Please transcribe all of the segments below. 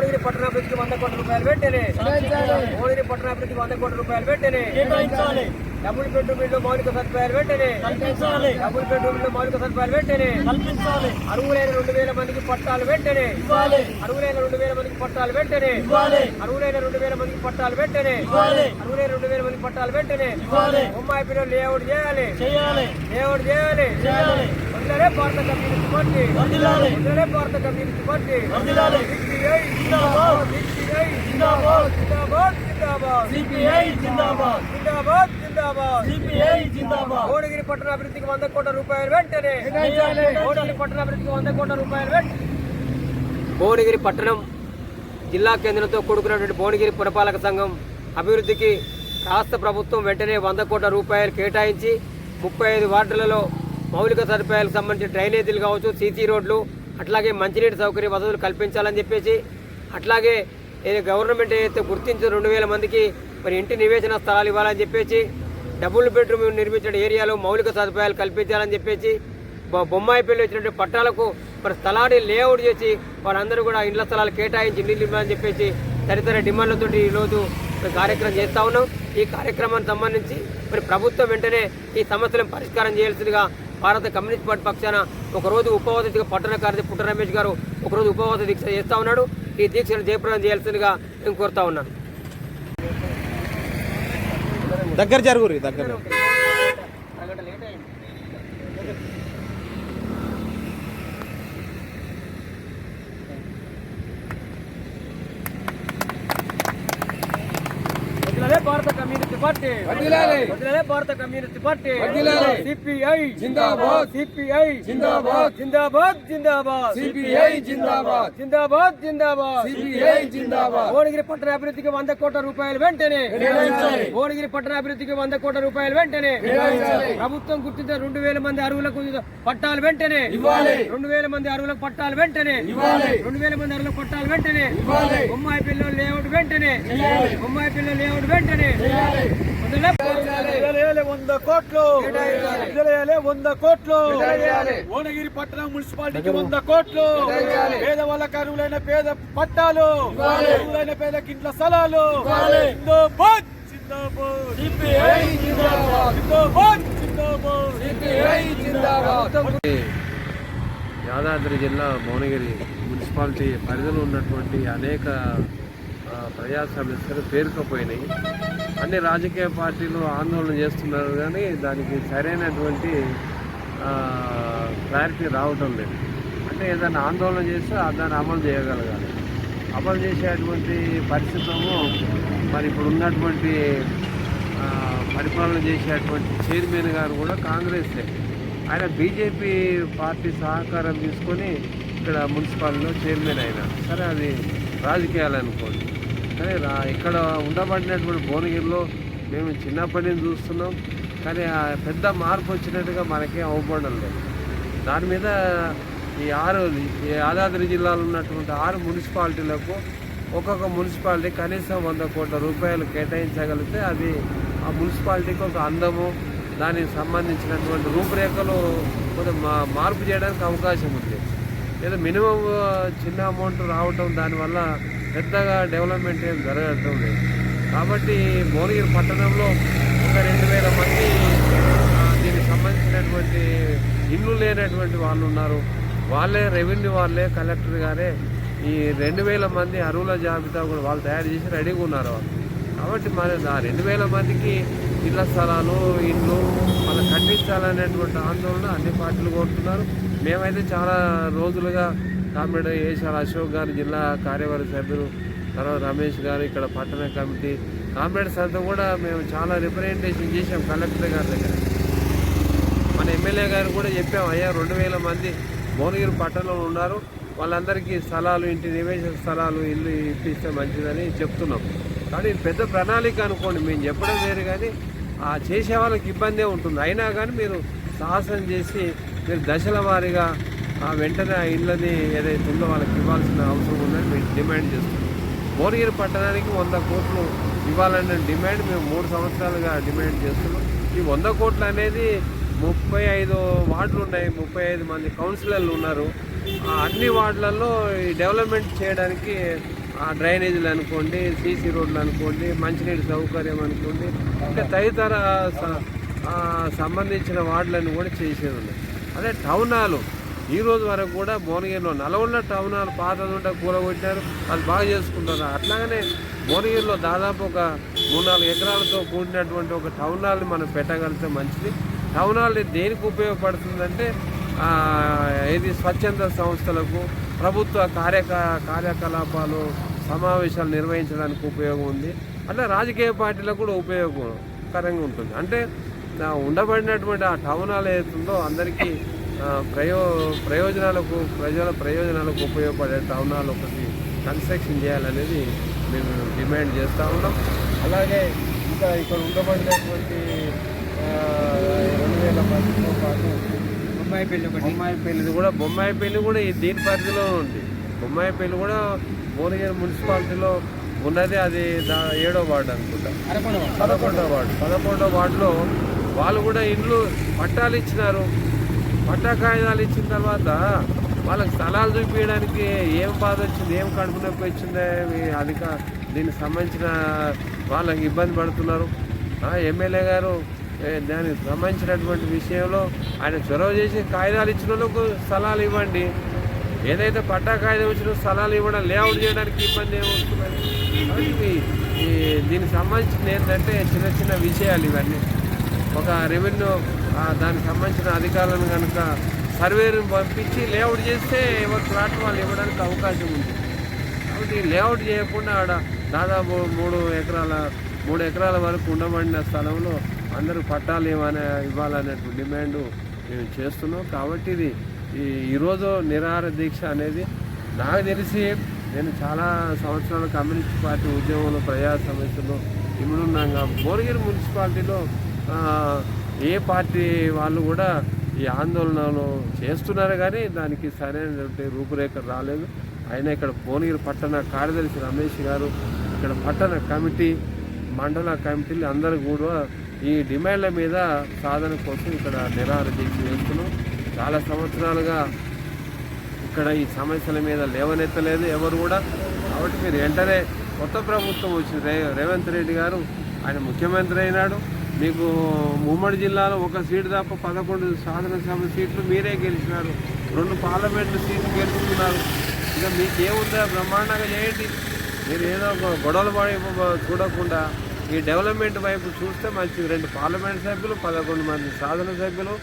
భువనగిరి పట్టణాభివృద్ధికి 100 కోట్ల రూపాయలు వెంటనే భువనగిరి పట్టణాభివృద్ధికి 100 కోట్ల రూపాయలు వెంటనే డబుల్ బెడ్రూమ్ ఇల్లు మౌలిక సదుపాయాలు వెంటనే డబుల్ బెడ్రూమ్ ఇల్లు మౌలిక సదుపాయాలు వెంటనే అర్హులైన 2000 మందికి పట్టాలు వెంటనే అర్హులైన 2000 మందికి పట్టాలు వెంటనే అర్హులైన 2000 మందికి పట్టాలు వెంటనే అర్హులైన 2000 మందికి పట్టాలు వెంటనే బొమ్మాయి పిల్లలు లేఅవుట్ చేయాలి లేఅవుట్ చేయాలి వదిలే భారత కమ్యూనిస్ట్ పార్టీ వదిలే భారత కమ్యూనిస్ట్ పార్టీ భువనగిరి పట్టణాభివృద్ధికి 100 కోట్ల రూపాయలు వెంటనే భువనగిరి పట్టణాభివృద్ధికి 100 కోట్ల రూపాయలు వెంటనే భువనగిరి పట్టణం జిల్లా కేంద్రంతో కూడుకున్నటువంటి భువనగిరి పురపాలక సంఘం అభివృద్ధికి రాష్ట్ర ప్రభుత్వం వెంటనే 100 కోట్ల రూపాయలు కేటాయించి 35 వార్డులలో మౌలిక సదుపాయాలకు సంబంధించిన డ్రైనేజీలు కావచ్చు, సీసీ రోడ్లు, అట్లాగే మంచినీటి సౌకర్య వసతులు కల్పించాలని చెప్పేసి, అట్లాగే గవర్నమెంట్ ఏదైతే గుర్తించిన 2000 మందికి మరి ఇంటి నివేశన స్థలాలు ఇవ్వాలని చెప్పేసి, డబుల్ బెడ్రూమ్ నిర్మించిన ఏరియాలో మౌలిక సదుపాయాలు కల్పించాలని చెప్పేసి, బొమ్మాయిపల్లి వచ్చినటువంటి పట్టాలకు మరి స్థలాన్ని లేఅవుట్ చేసి వారందరూ కూడా ఇండ్ల స్థలాలు కేటాయించి ఇల్లు ఇవ్వాలని చెప్పేసి తదితర డిమాండ్లతో ఈరోజు కార్యక్రమం చేస్తూ ఉన్నాం. ఈ కార్యక్రమానికి సంబంధించి మరి ప్రభుత్వం వెంటనే ఈ సమస్యలను పరిష్కారం చేయాల్సిందిగా భారత కమ్యూనిస్ట్ పార్టీ పక్షాన ఒకరోజు ఉపవాస దీక్ష పట్టణ కార్యదర్శి పుట్ట రమేష్ గారు ఒకరోజు ఉపవాస దీక్ష చేస్తూ ఉన్నాడు. ఈ దీక్షను జయప్రదం చేయాల్సిందిగా నేను కోరుతా ఉన్నాను. దగ్గర జరుగురి దగ్గర భారత కమ్యూనిస్ట్ పార్టీ భారత కమ్యూనిస్ట్ పార్టీ సిపిఐ జిందాబాద్ సిపిఐ జిందాబాద్ జిందాబాద్ జిందాబాద్ సిపిఐ జిందాబాద్ జిందాబాద్ జిందాబాద్ సిపిఐ జిందాబాద్ భువనగిరి పట్టణ అభివృద్ధికి 100 కోట్ల రూపాయలు వెంటనే భువనగిరి పట్టణ అభివృద్ధికి 100 కోట్ల రూపాయలు వెంటనే ప్రభుత్వం గుర్తించిన 2000 మంది అర్హులకు పట్టాలు వెంటనే 2000 మంది అర్హులకు పట్టాలు వెంటనే 2000 మంది అర్హులకు పట్టాలు వెంటనే బొమ్మాయి పిల్లలు లేఅవుట్ వెంటనే బొమ్మాయి పిల్లలు లేఅవుట్ వెంటనే 100 కోట్లు 100 కోట్లు భువనగిరి పట్టణ మున్సిపాలిటీకి 100 కోట్లు పేదవాళ్ళకు అర్హులైన పేద పట్టాలు అర్హులైన పేదకి ఇంట్ల స్థలాలు జిందాబాద్ జిందాబాద్ సిపిఐ జిందాబాద్ జిందాబాద్ జిందాబాద్ సిపిఐ జిందాబాద్. యాదాద్రి జిల్లా భువనగిరి మున్సిపాలిటీ పరిధిలో ఉన్నటువంటి అనేక ప్రజా సమస్యలు పేరుకుపోయినాయి. అన్ని రాజకీయ పార్టీలు ఆందోళన చేస్తున్నారు, కానీ దానికి సరైనటువంటి క్లారిటీ రావటం లేదు. అంటే ఏదైనా ఆందోళన చేస్తే దాన్ని అమలు చేయగలగాలి. అమలు చేసేటువంటి పరిస్థితులు మరి ఇప్పుడు ఉన్నటువంటి పరిపాలన చేసేటువంటి చైర్మన్ గారు కూడా కాంగ్రెసే. ఆయన బీజేపీ పార్టీ సహకారం తీసుకొని ఇక్కడ మున్సిపాలిటీలో చైర్మన్ అయినా సరే, అది రాజకీయాలు అనుకోండి. కానీ ఇక్కడ ఉండబడినటువంటి భువనగిరిలో మేము చిన్నప్పటి నుంచి చూస్తున్నాం, కానీ పెద్ద మార్పు వచ్చినట్టుగా మనకేం అవ్వబడడం లేదు. దాని మీద ఈ యాదాద్రి జిల్లాలో ఉన్నటువంటి 6 మున్సిపాలిటీలకు ఒక్కొక్క మున్సిపాలిటీ కనీసం 100 కోట్ల రూపాయలు కేటాయించగలిగితే అది ఆ మున్సిపాలిటీకి ఒక అందము, దానికి సంబంధించినటువంటి రూపురేఖలు కొంచెం మార్పు చేయడానికి అవకాశం ఉంది. ఏదో మినిమం చిన్న అమౌంట్ రావటం దానివల్ల పెద్దగా డెవలప్మెంట్ ఏం జరగటం లేదు. కాబట్టి భువనగిరి పట్టణంలో ఒక 2000 మంది దీనికి సంబంధించినటువంటి ఇల్లు లేనటువంటి వాళ్ళు ఉన్నారు. వాళ్ళే రెవెన్యూ వాళ్ళే కలెక్టర్ గారే ఈ 2000 మంది అర్హుల జాబితా కూడా వాళ్ళు తయారు చేసి రెడీగా ఉన్నారు. కాబట్టి మరి ఆ 2000 మందికి ఇళ్ల స్థలాలు ఇండ్లు వాళ్ళు కట్టించాలనేటువంటి ఆందోళన అన్ని పార్టీలు కోరుతున్నారు. మేమైతే చాలా రోజులుగా కామ్రేడ్ ఏషాల అశోక్ గారు జిల్లా కార్యవర్గ సభ్యులు, తర్వాత రమేష్ గారు ఇక్కడ పట్టణ కమిటీ కామ్రేడ్స్ అంతా కూడా మేము చాలా రిప్రజెంటేషన్ చేసాం కలెక్టర్ గారి దగ్గర. మన ఎమ్మెల్యే గారు కూడా చెప్పాం, అయ్యా 2000 మంది భువనగిరి పట్టణంలో ఉన్నారు, వాళ్ళందరికీ స్థలాలు, ఇంటి నివేశన స్థలాలు, ఇల్లు ఇప్పిస్తే మంచిదని చెప్తున్నాం. కానీ పెద్ద ప్రణాళిక అనుకోండి, మేము చెప్పడం వేరు, కానీ చేసే వాళ్ళకి ఇబ్బందే ఉంటుంది. అయినా కానీ మీరు సాహసం చేసి మీరు దశల వారీగా వెంటనే ఆ ఇళ్ళని ఏదైతే ఉందో వాళ్ళకి ఇవ్వాల్సిన అవసరం ఉందని మేము డిమాండ్ చేస్తున్నాం. భువనగిరి పట్టణానికి 100 కోట్లు ఇవ్వాలనే డిమాండ్ మేము 3 సంవత్సరాలుగా డిమాండ్ చేస్తున్నాం. ఈ 100 కోట్లు అనేది 35 వార్డులు ఉన్నాయి, 35 మంది కౌన్సిలర్లు ఉన్నారు. అన్ని వార్డులలో ఈ డెవలప్మెంట్ చేయడానికి డ్రైనేజీలు అనుకోండి, సీసీ రోడ్లు అనుకోండి, మంచినీటి సౌకర్యం అనుకోండి, ఇంకా తదితర సంబంధించిన వార్డులను కూడా చేసేది ఉన్నాయి. అదే టౌన్ హాలు ఈ రోజు వరకు కూడా భువనగిరిలో నల్గొండ టౌన్ హాల్ పాతది ఉంటే కూలగొట్టారు, అది బాగా చేసుకుంటారు. అట్లాగనే భువనగిరిలో దాదాపు ఒక 3-4 ఎకరాలతో కూడినటువంటి ఒక టౌన్ హాల్ని మనం పెట్టగలిగితే మంచిది. టౌన్ హాల్ దేనికి ఉపయోగపడుతుందంటే ఇది స్వచ్ఛంద సంస్థలకు, ప్రభుత్వ కార్యకలాపాలు, సమావేశాలు నిర్వహించడానికి ఉపయోగం ఉంది. అట్లా రాజకీయ పార్టీలకు కూడా ఉపయోగకరంగా ఉంటుంది. అంటే ఉండబడినటువంటి ఆ టౌన్ హాల్ ఏతుందో అందరికీ ప్రజల ప్రయోజనాలకు ఉపయోగపడే టౌన్ హాల్ ఒకటి కన్స్ట్రక్షన్ చేయాలనేది మేము డిమాండ్ చేస్తూ ఉన్నాం. అలాగే ఇంకా ఇక్కడ ఉండబడినటువంటి 2010తో పాటు బొమ్మాయిపల్లి కూడా దీని పరిధిలో ఉంది. బొమ్మాయిపల్లి కూడా భువనగిరి మున్సిపాలిటీలో ఉన్నది. అది 7వ వార్డు అనుకుంటా, 11వ వార్డులో వాళ్ళు కూడా ఇండ్లు పట్టాలు ఇచ్చినారు. పట్టా కాగితాలు ఇచ్చిన తర్వాత వాళ్ళకి స్థలాలు చూపించడానికి ఏం బాధ వచ్చింది, ఏం కడుపు నొప్పి వచ్చిందే, దీనికి సంబంధించిన వాళ్ళకి ఇబ్బంది పడుతున్నారు. ఎమ్మెల్యే గారు దానికి సంబంధించినటువంటి విషయంలో ఆయన చొరవ చేసి కాగితాలు ఇచ్చిన వాళ్ళకు స్థలాలు ఇవ్వండి. ఏదైతే పట్టా కాగితం వచ్చిన స్థలాలు ఇవ్వడం, లేఅవుట్ చేయడానికి ఇబ్బంది ఏమవుతుందని. దీనికి సంబంధించిన ఏంటంటే చిన్న చిన్న విషయాలు ఇవన్నీ. ఒక రెవెన్యూ దానికి సంబంధించిన అధికారులను కనుక సర్వేను పంపించి లేఅవుట్ చేస్తే ఎవరి ప్లాట్ వాళ్ళు ఇవ్వడానికి అవకాశం ఉంది. కాబట్టి లేఅవుట్ చేయకుండా ఆడ దాదాపు 3 ఎకరాల వరకు ఉండబడిన స్థలంలో అందరూ పట్టాలు ఇవ్వాలనేటువంటి డిమాండ్ మేము చేస్తున్నాం. కాబట్టి ఈరోజు నిరాహార దీక్ష అనేది నాకు తెలిసి నేను చాలా సంవత్సరాల కమ్యూనిస్ట్ పార్టీ ఉద్యమంలో, ప్రజా సమస్యలో ఇముడున్నాం. భువనగిరి మున్సిపాలిటీలో ఏ పార్టీ వాళ్ళు కూడా ఈ ఆందోళనలు చేస్తున్నారు, కానీ దానికి సరైనటువంటి రూపురేఖలు రాలేదు. అయినా ఇక్కడ భువనగిరి పట్టణ కార్యదర్శి రమేష్ గారు, ఇక్కడ పట్టణ కమిటీ, మండల కమిటీలు అందరూ కూడా ఈ డిమాండ్ల మీద సాధన కోసం ఇక్కడ నిరాహార దీక్ష చేస్తున్నాం. చాలా సంవత్సరాలుగా ఇక్కడ ఈ సమస్యల మీద లేవనెత్తలేదు ఎవరు కూడా. కాబట్టి మీరు వెంటనే కొత్త ప్రభుత్వం వచ్చింది, రేవంత్ రెడ్డి గారు ఆయన ముఖ్యమంత్రి అయినాడు. మీకు ఉమ్మడి జిల్లాలో ఒక సీటు తప్ప 11 శాసనసభ సీట్లు మీరే గెలిచినారు, 2 పార్లమెంటు సీట్లు గెలుచుకున్నారు. ఇక మీకేముందా, బ్రహ్మాండంగా చేయండి. మీరు ఏదో గొడవలు పడి చూడకుండా ఈ డెవలప్మెంట్ వైపు చూస్తే మంచిది. 2 పార్లమెంట్ సభ్యులు, 11 మంది శాసనసభ్యులు,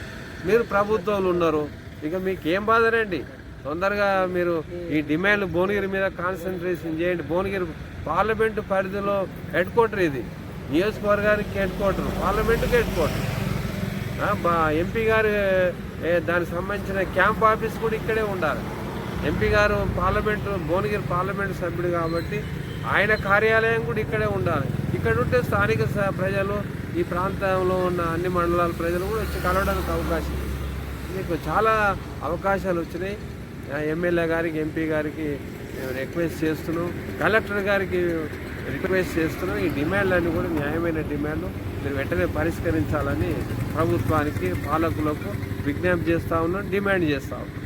మీరు ప్రభుత్వంలో ఉన్నారు. ఇక మీకేం బాధనండి. తొందరగా మీరు ఈ డిమాండ్ భువనగిరి మీద కాన్సన్ట్రేషన్ చేయండి. భువనగిరి పార్లమెంటు పరిధిలో హెడ్ క్వార్టర్, ఇది నియోజకవర్గానికి హెడ్ క్వార్టర్, పార్లమెంటుకి హెడ్ క్వార్టర్. ఎంపీ గారు దానికి సంబంధించిన క్యాంప్ ఆఫీస్ కూడా ఇక్కడే ఉండాలి. ఎంపీ గారు భువనగిరి పార్లమెంటు సభ్యుడు కాబట్టి ఆయన కార్యాలయం కూడా ఇక్కడే ఉండాలి. ఇక్కడ ఉంటే స్థానిక ప్రజలు, ఈ ప్రాంతంలో ఉన్న అన్ని మండలాల ప్రజలు కూడా వచ్చి కలవడానికి అవకాశం. మీకు చాలా అవకాశాలు వచ్చినాయి. ఎమ్మెల్యే గారికి, ఎంపీ గారికి మేము రిక్వెస్ట్ చేస్తున్నాం, కలెక్టర్ గారికి రిక్వెస్ట్ చేస్తున్నాం. ఈ డిమాండ్లన్నీ కూడా న్యాయమైన డిమాండ్లు మీరు వెంటనే పరిష్కరించాలని ప్రభుత్వానికి, పాలకులకు విజ్ఞప్తి చేస్తూ ఉన్నాం, డిమాండ్ చేస్తూ ఉన్నాం.